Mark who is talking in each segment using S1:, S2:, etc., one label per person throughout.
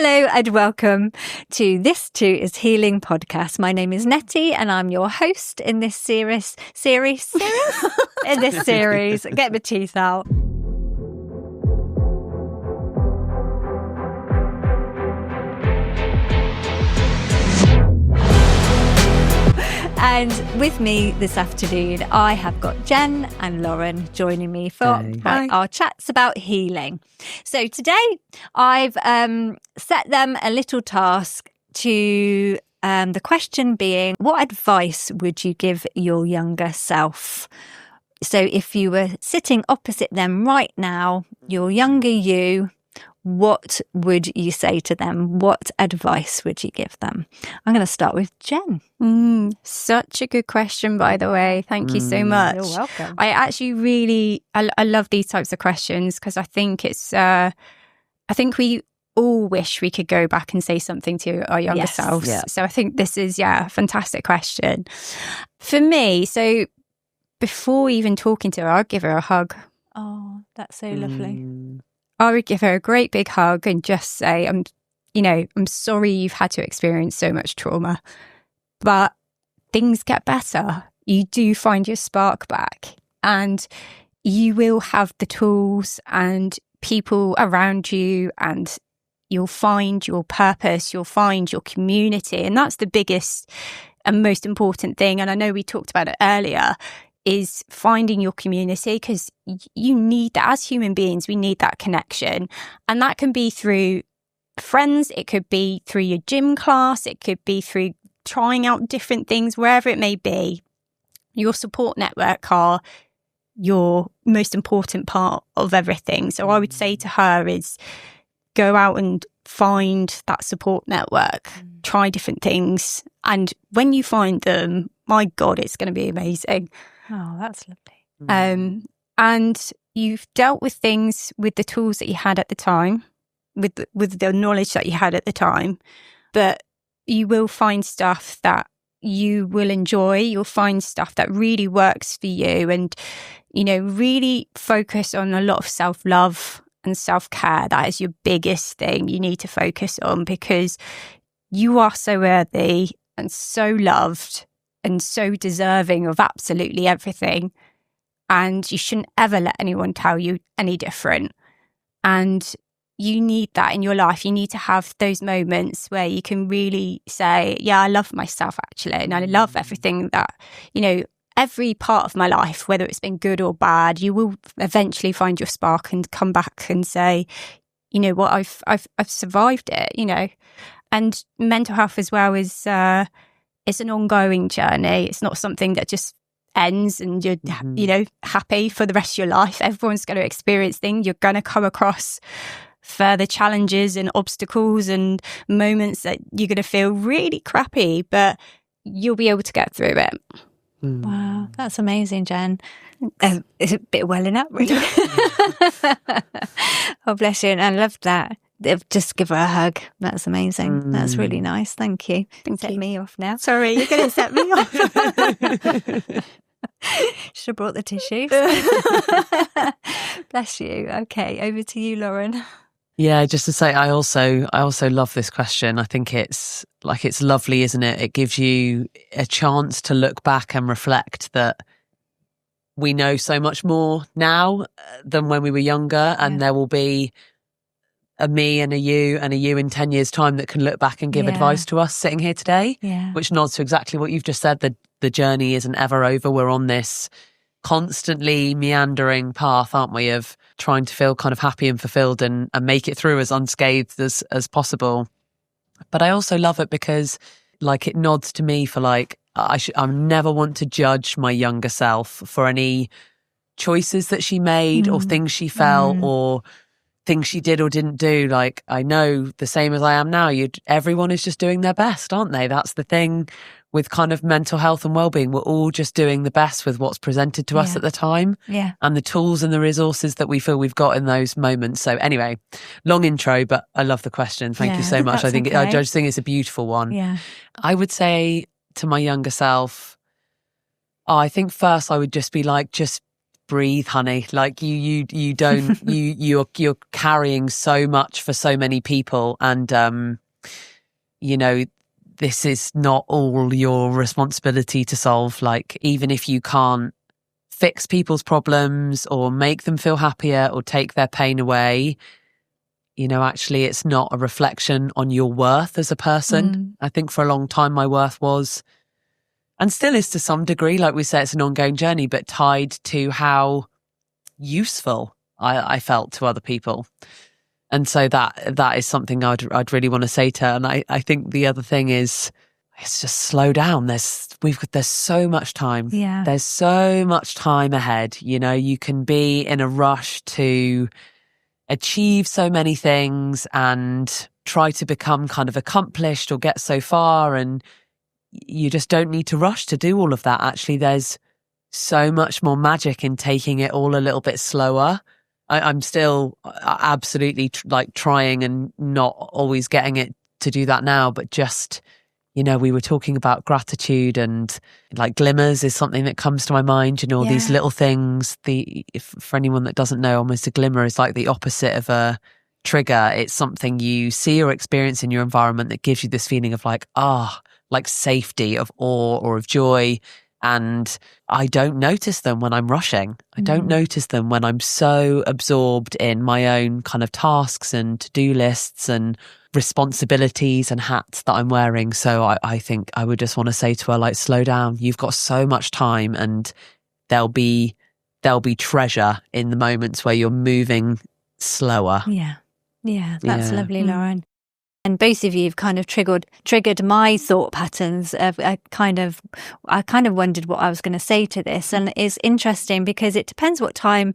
S1: Hello and welcome to This Too Is Healing podcast. My name is Netty and I'm your host in this series? In this series. Get my teeth out. And with me this afternoon, I have got Jen and Lauren joining me for our chats about healing. So today I've set them a little task to the question being, what advice would you give your younger self? So if you were sitting opposite them right now, your younger you, what would you say to them? What advice would you give them? I'm going to start with Jen.
S2: Such a good question, by the way. Thank you so much.
S1: You're welcome.
S2: I actually really, I love these types of questions because I think it's, I think we all wish we could go back and say something to our younger selves.
S1: Yeah.
S2: So I think this is, a fantastic question. For me, so before even talking to her, I'd give her a hug.
S1: Oh, that's so lovely.
S2: I would give her a great big hug and just say, I'm sorry you've had to experience so much trauma, but things get better. You do find your spark back and you will have the tools and people around you, and you'll find your purpose, you'll find your community. And that's the biggest and most important thing. And I know we talked about it earlier, is finding your community, because you need that. As human beings, we need that connection. And that can be through friends, it could be through your gym class, it could be through trying out different things, wherever it may be. Your support network are your most important part of everything. So I would say to her is go out and find that support network, try different things. And when you find them, my God, it's going to be amazing.
S1: Oh, that's lovely.
S2: And you've dealt with things with the tools that you had at the time, with the knowledge that you had at the time, but you will find stuff that you will enjoy. You'll find stuff that really works for you, and, really focus on a lot of self-love and self-care. That is your biggest thing you need to focus on, because you are so worthy and so loved and so deserving of absolutely everything. And you shouldn't ever let anyone tell you any different. And you need that in your life. You need to have those moments where you can really say, yeah, I love myself actually. And I love everything that, every part of my life, whether it's been good or bad, you will eventually find your spark and come back and say, you know what, I've survived it, And mental health as well is, it's an ongoing journey. It's not something that just ends and you're, happy for the rest of your life. Everyone's going to experience things. You're going to come across further challenges and obstacles and moments that you're going to feel really crappy, but you'll be able to get through it.
S1: Wow, that's amazing, Jen. It's a bit welling up, really. Oh, bless you. And I love that. Just give her a hug. That's amazing. That's really nice. Thank you. Set me off now.
S2: Sorry, you're going to set me off.
S1: Should have brought the tissues. Bless you. Okay, over to you, Lauren.
S3: Yeah, just to say, I also love this question. I think it's lovely, isn't it? It gives you a chance to look back and reflect that we know so much more now than when we were younger, and there will be a me and a you in 10 years' time that can look back and give advice to us sitting here today, which nods to exactly what you've just said. The journey isn't ever over. We're on this constantly meandering path, aren't we, of trying to feel kind of happy and fulfilled and make it through as unscathed as possible. But I also love it because, it nods to me for, I never want to judge my younger self for any choices that she made or things she felt or things she did or didn't do. I know the same as I am now, everyone is just doing their best, aren't they? That's the thing with kind of mental health and well-being. We're all just doing the best with what's presented to us at the time, and the tools and the resources that we feel we've got in those moments. So anyway, long intro, but I love the question. Thank you so much. I just think it's a beautiful one. I would say to my younger self, I think first I would just be just breathe, honey. Like you don't, you're carrying so much for so many people. And, this is not all your responsibility to solve. Like, even if you can't fix people's problems or make them feel happier or take their pain away, actually it's not a reflection on your worth as a person. I think for a long time my worth was, and still is to some degree, like we say, it's an ongoing journey, but tied to how useful I felt to other people. And so that is something I'd really want to say to her. And I think the other thing is, it's just slow down. There's so much time.
S1: Yeah.
S3: There's so much time ahead. You can be in a rush to achieve so many things and try to become kind of accomplished or get so far. And you just don't need to rush to do all of that. Actually, there's so much more magic in taking it all a little bit slower. I'm still absolutely trying and not always getting it to do that now, but just, we were talking about gratitude, and like glimmers is something that comes to my mind, these little things. For anyone that doesn't know, almost a glimmer is like the opposite of a trigger. It's something you see or experience in your environment that gives you this feeling of like safety, of awe, or of joy. And I don't notice them when I'm rushing. I don't notice them when I'm so absorbed in my own kind of tasks and to-do lists and responsibilities and hats that I'm wearing. So I think I would just want to say to her, like, slow down. You've got so much time, and there'll be treasure in the moments where you're moving slower.
S1: Yeah, that's lovely, Lauren. And both of you have kind of triggered my thought patterns. I kind of wondered what I was going to say to this, and it's interesting because it depends what time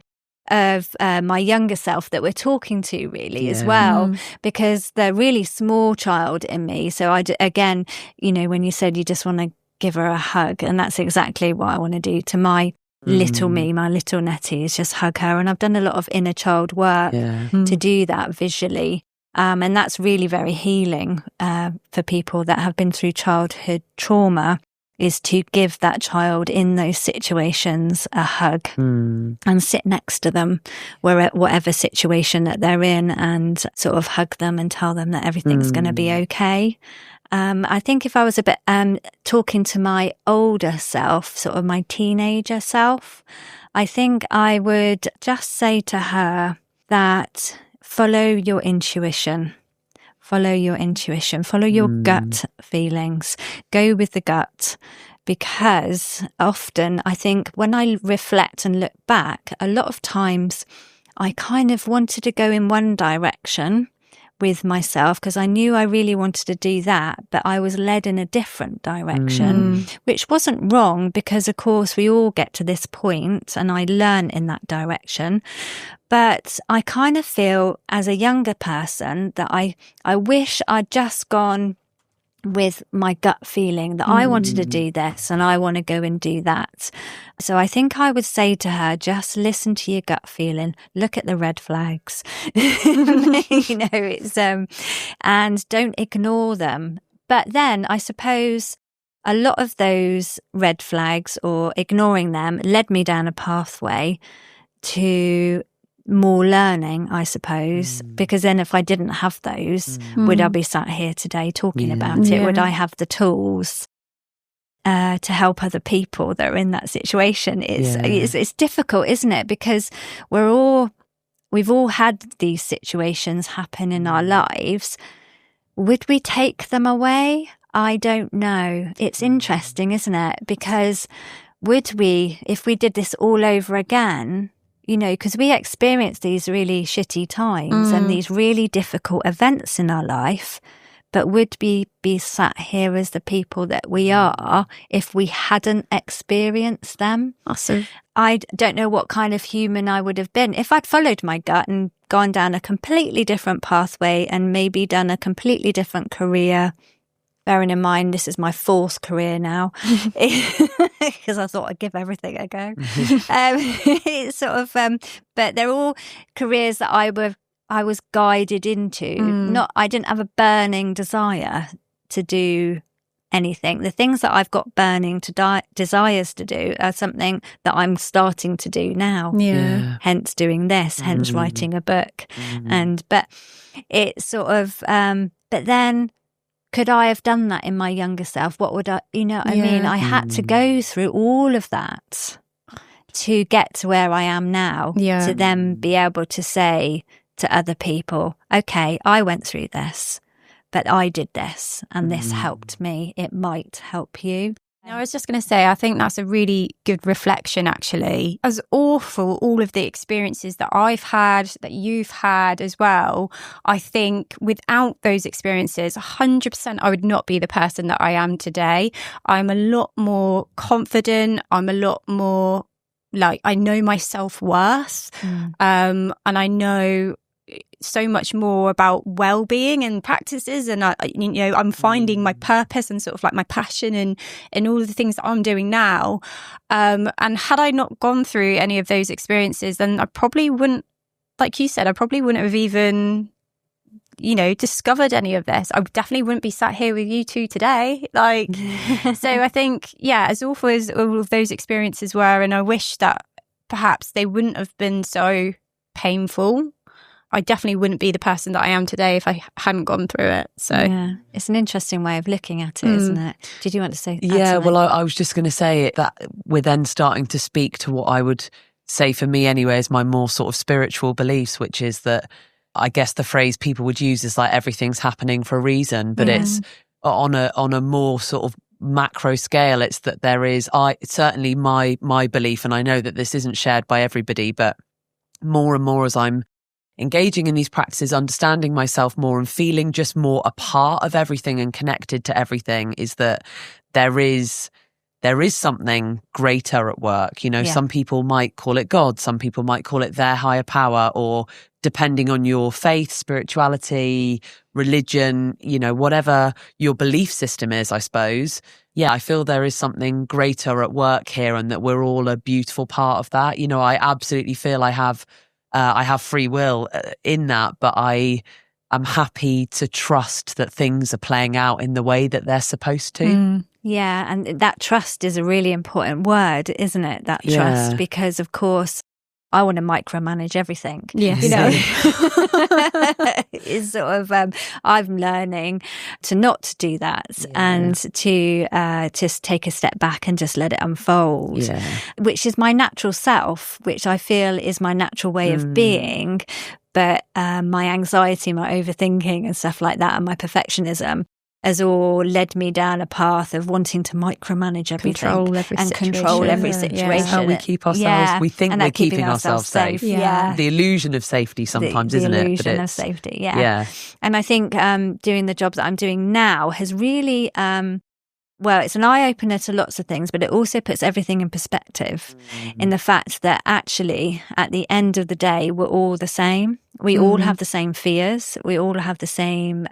S1: of my younger self that we're talking to, really, as well, because they're really small child in me. So again, when you said you just want to give her a hug, and that's exactly what I want to do to my little me, my little Netty, is just hug her. And I've done a lot of inner child work to do that visually. And that's really very healing for people that have been through childhood trauma, is to give that child in those situations a hug and sit next to them, whatever situation that they're in, and sort of hug them and tell them that everything's going to be okay. I think if I was a bit talking to my older self, sort of my teenager self, I think I would just say to her that follow your intuition, follow your gut feelings, go with the gut. Because often I think when I reflect and look back, a lot of times I kind of wanted to go in one direction with myself because I knew I really wanted to do that, but I was led in a different direction, which wasn't wrong, because of course we all get to this point and I learn in that direction. But I kind of feel as a younger person that I wish I'd just gone with my gut feeling that I wanted to do this and I want to go and do that. So I think I would say to her, just listen to your gut feeling, look at the red flags, it's and don't ignore them. But then I suppose a lot of those red flags, or ignoring them, led me down a pathway to more learning, I suppose, because then if I didn't have those, would I be sat here today talking about it? Would I have the tools to help other people that are in that situation? It's difficult, isn't it? Because we've all had these situations happen in our lives. Would we take them away? I don't know. It's interesting, isn't it? Because would we, if we did this all over again, because we experience these really shitty times and these really difficult events in our life, but would we be sat here as the people that we are if we hadn't experienced them?
S2: Awesome.
S1: I don't know what kind of human I would have been if I'd followed my gut and gone down a completely different pathway and maybe done a completely different career. Bearing in mind, this is my fourth career now, because I thought I'd give everything a go. It's sort of, but they're all careers that I was guided into. I didn't have a burning desire to do anything. The things that I've got burning desires to do are something that I'm starting to do now.
S2: Yeah.
S1: Hence doing this, hence writing a book. But it's sort of, but then could I have done that in my younger self? What would I, you know what I mean? I had to go through all of that to get to where I am now, to then be able to say to other people, okay, I went through this, but I did this and this helped me. It might help you.
S2: No, I was just going to say, I think that's a really good reflection, actually. As awful all of the experiences that I've had, that you've had as well, I think without those experiences, 100% I would not be the person that I am today. I'm a lot more confident. I'm a lot more like, I know my self-worth. And I know so much more about well-being and practices, and I'm finding my purpose and sort of like my passion in all of the things that I'm doing now. And had I not gone through any of those experiences, then I probably wouldn't, like you said, I probably wouldn't have even discovered any of this. I definitely wouldn't be sat here with you two today. Like, so I think, as awful as all of those experiences were, and I wish that perhaps they wouldn't have been so painful, I definitely wouldn't be the person that I am today if I hadn't gone through it. So
S1: it's an interesting way of looking at it, isn't it? Did you want to say?
S3: Well, I was just going to say that we're then starting to speak to what I would say for me anyway is my more sort of spiritual beliefs, which is that I guess the phrase people would use is like everything's happening for a reason, but it's on a more sort of macro scale. It's that there is, certainly my belief, and I know that this isn't shared by everybody, but more and more as I'm engaging in these practices, understanding myself more and feeling just more a part of everything and connected to everything, is that there is something greater at work. Some people might call it God, some people might call it their higher power, or depending on your faith, spirituality, religion, whatever your belief system is, I suppose. I feel there is something greater at work here, and that we're all a beautiful part of that. I absolutely feel I have free will in that, but I am happy to trust that things are playing out in the way that they're supposed to.
S1: Yeah, and that trust is a really important word, isn't it? That trust, because of course I want to micromanage everything.
S2: Yes.
S1: It's sort of I'm learning to not do that and to just take a step back and just let it unfold, which is my natural self, which I feel is my natural way of being. But my anxiety, my overthinking and stuff like that, and my perfectionism has all led me down a path of wanting to micromanage everything, control every situation.
S3: That's how we keep ourselves. We think we're keeping ourselves safe. The illusion of safety sometimes, isn't it?
S1: The illusion of safety. Yeah. And I think doing the job that I'm doing now has really, it's an eye opener to lots of things, but it also puts everything in perspective. In the fact that actually, at the end of the day, we're all the same. We all have the same fears. We all have the same.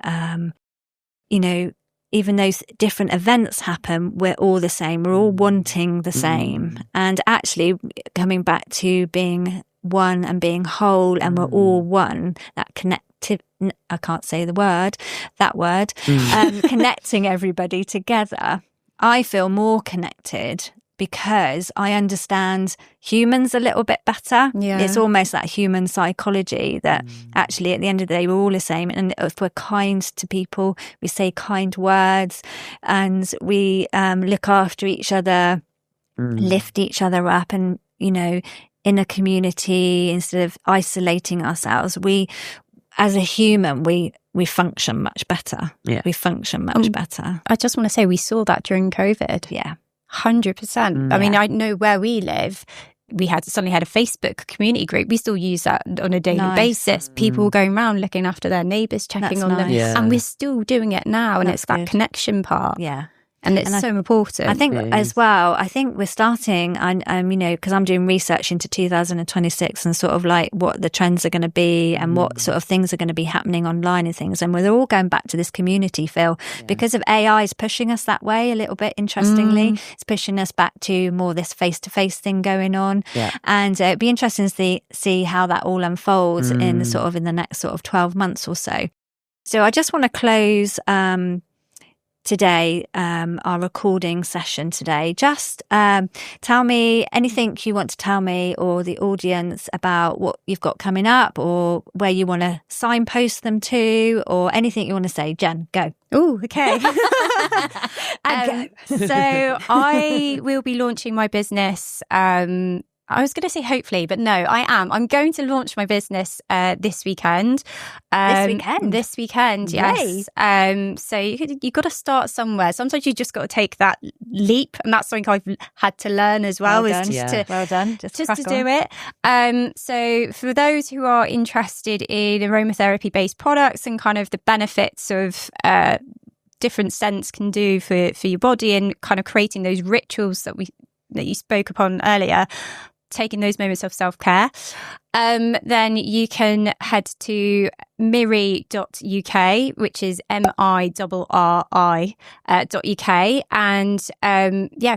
S1: Even though different events happen, we're all the same. We're all wanting the same. And actually coming back to being one and being whole, and we're all one, that I can't say that word, connecting everybody together. I feel more connected because I understand humans a little bit better. It's almost that human psychology that actually at the end of the day, we're all the same. And if we're kind to people, we say kind words, and we look after each other, lift each other up, and, in a community, instead of isolating ourselves, as a human, we function much better. We function much better.
S2: I just want to say we saw that during COVID. 100%. I mean, I know where we live, we suddenly had a Facebook community group. We still use that on a daily basis. People going around looking after their neighbours, checking on them. And we're still doing it now. And it's that connection part. And it's so important.
S1: I think as well, we're starting, because I'm doing research into 2026 and sort of like what the trends are going to be and what sort of things are going to be happening online and things. And we're all going back to this community feel because of AI is pushing us that way a little bit, interestingly. It's pushing us back to more this face-to-face thing going on. And it'd be interesting to see how that all unfolds in the next sort of 12 months or so. So I just want to close today, our recording session today. Just tell me anything you want to tell me or the audience about what you've got coming up, or where you want to signpost them to, or anything you want to say. Jen, go.
S2: Oh, okay. So I will be launching my business. I was going to say hopefully, but no, I am. I'm going to launch my business this weekend. This weekend, yes. So you've got to start somewhere. Sometimes you just got to take that leap, and that's something I've had to learn as well.
S1: Well done. Just to
S2: do it. So for those who are interested in aromatherapy based products and kind of the benefits of different scents can do for your body, and kind of creating those rituals that you spoke upon earlier, taking those moments of self-care, then you can head to mirri.uk, which is MIRRI.uk, and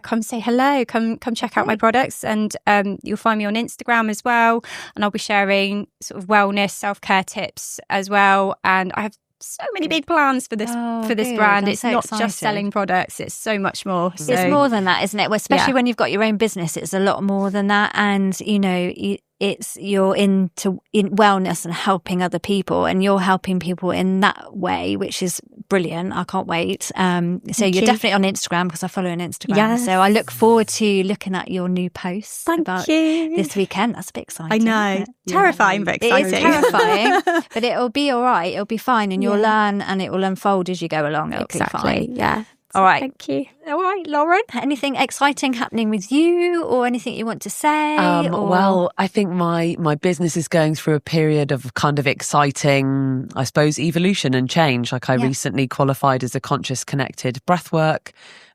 S2: come say hello, come check out my products, and you'll find me on Instagram as well, and I'll be sharing sort of wellness, self-care tips as well, and I have so many big plans for this brand. It's not just selling products, it's so much more. So
S1: it's more than that, isn't it? Well, especially when you've got your own business, it's a lot more than that. And you're in wellness and helping other people, and you're helping people in that way, which is brilliant. I can't wait. So you're definitely on Instagram, because I follow on Instagram. Yes. So I look forward to looking at your new posts about this weekend. That's a bit exciting.
S2: I know. Terrifying, but exciting.
S1: It is terrifying, but it'll be all right. It'll be fine, and you'll learn, and it will unfold as you go along. It'll be fine.
S2: Yeah.
S1: All right.
S2: Thank you.
S1: All right, Lauren. Anything exciting happening with you, or anything you want to say?
S3: Well, I think my business is going through a period of kind of exciting, I suppose, evolution and change. Like I recently qualified as a conscious connected breathwork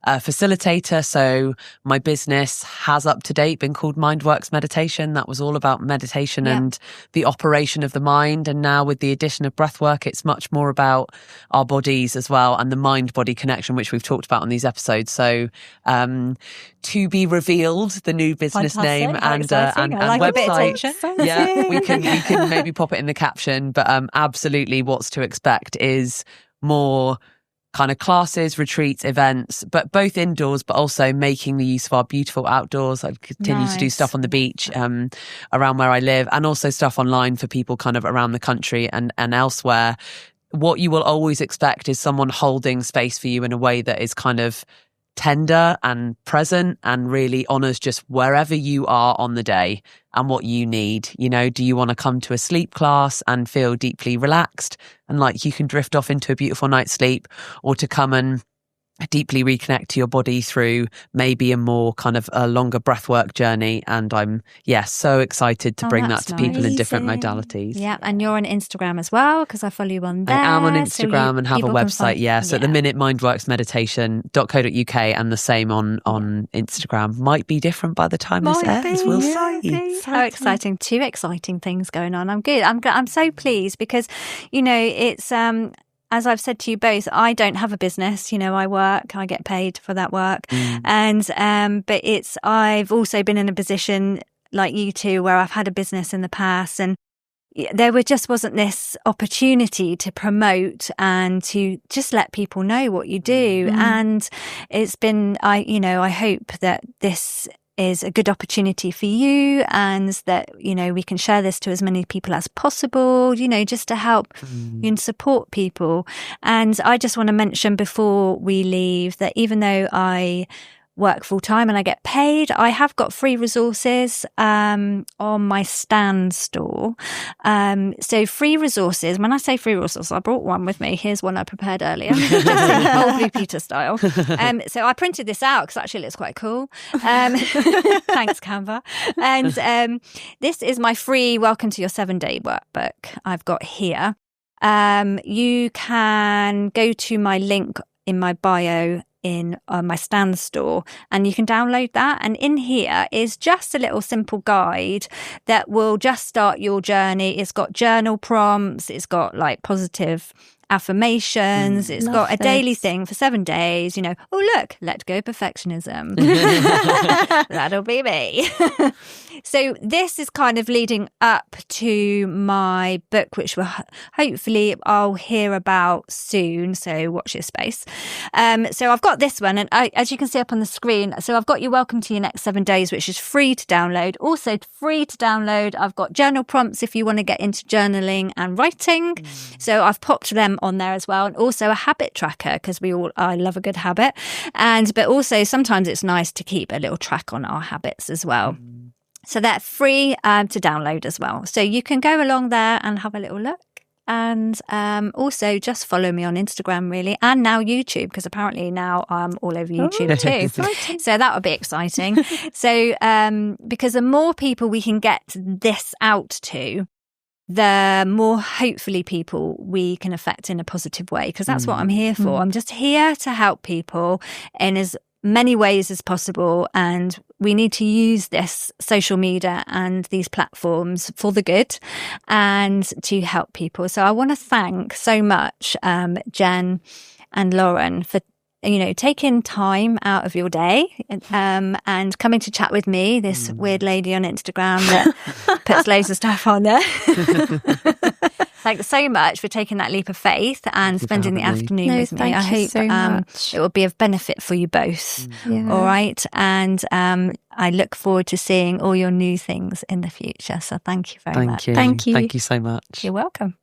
S3: facilitator. So my business has up to date been called MindWorks Meditation. That was all about meditation and the operation of the mind. And now with the addition of breathwork, it's much more about our bodies as well, and the mind-body connection, which we've talked about on these episodes. So to be revealed, the new business name and website. Yeah, we can maybe pop it in the caption. But absolutely, what's to expect is more kind of classes, retreats, events, but both indoors, but also making the use of our beautiful outdoors. I continue to do stuff on the beach around where I live, and also stuff online for people kind of around the country and elsewhere. What you will always expect is someone holding space for you in a way that is kind of tender and present, and really honors just wherever you are on the day and what you need. Do you want to come to a sleep class and feel deeply relaxed and like you can drift off into a beautiful night's sleep, or to come and deeply reconnect to your body through maybe a more kind of a longer breathwork journey? And I'm so excited to bring that to people in different modalities.
S1: Yeah, and you're on Instagram as well, because I follow you on there.
S3: I am on Instagram and have a website. So at the minute, mindworksmeditation.co.uk, and the same on Instagram. Might be different by the time this airs. We'll see.
S1: So exciting! Two exciting things going on. I'm good. I'm so pleased, because it's as I've said to you both, I don't have a business. I work, I get paid for that work. And, but I've also been in a position like you two where I've had a business in the past, and there wasn't this opportunity to promote and to just let people know what you do. And it's been, I hope that this is a good opportunity for you, and that we can share this to as many people as possible, just to help and support people. And I just want to mention before we leave that even though I work full time and I get paid, I have got free resources on my Stand store. So free resources, when I say free resources, I brought one with me. Here's one I prepared earlier, just in old Blue Peter style. So I printed this out because actually it looks quite cool. Thanks, Canva. And this is my free Welcome to Your 7-Day workbook I've got here. You can go to my link in my bio in my Stand store, and you can download that. And in here is just a little simple guide that will just start your journey. It's got journal prompts, it's got like positive affirmations. It's got a daily thing for 7 days. You know, oh, look, let go perfectionism. That'll be me. So this is kind of leading up to my book, which will hopefully I'll hear about soon. So watch your space. So I've got this one, and as you can see up on the screen, so I've got you Welcome to Your Next 7 Days, which is free to download. Also free to download, I've got journal prompts if you want to get into journaling and writing. So I've popped them on there as well, and also a habit tracker, because I love a good habit, but also sometimes it's nice to keep a little track on our habits as well. So they're free to download as well. So you can go along there and have a little look. And also just follow me on Instagram, really, and now YouTube, because apparently now I'm all over YouTube too. So that would be exciting. So because the more people we can get this out to, the more hopefully people we can affect in a positive way, because that's what I'm here for. I'm just here to help people in as many ways as possible, and we need to use this social media and these platforms for the good and to help people. So I want to thank so much Jen and Lauren for taking time out of your day and coming to chat with me, this weird lady on Instagram that puts loads of stuff on there. Thanks so much for taking that leap of faith and spending the afternoon with me. I hope it will be of benefit for you both. All right. And I look forward to seeing all your new things in the future. So thank you very much.
S3: Thank you. Thank you so much.
S1: You're welcome.